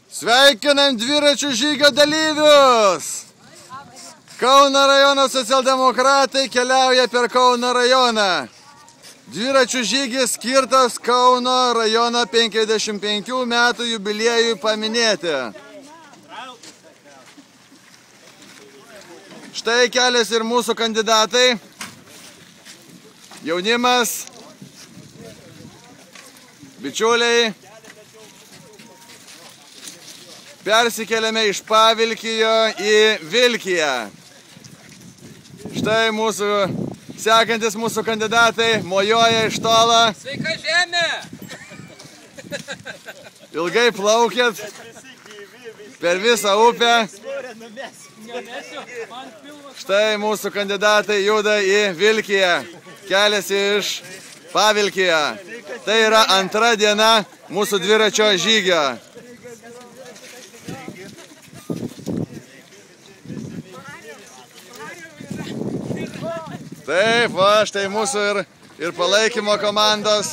Sveikinam dviračių žygio dalyvius! Kauno rajono socialdemokratai keliauja per Kauno rajoną. Dviračių žygis skirtas Kauno rajono 55 metų jubiliejui paminėti. Štai keliasi ir mūsų kandidatai. Jaunimas, bičiuliai. Persikeliame iš Pavilkijo į Vilkiją. Štai mūsų sekantis mūsų kandidatai mojuoja iš tolo. Sveika žemė! Ilgai plaukėt per visą upę. Štai mūsų kandidatai juda į Vilkiją. Keliasi iš Pavilkijo. Tai yra antra diena mūsų dviračio žygio. Taip, va, štai mūsų ir palaikymo komandos.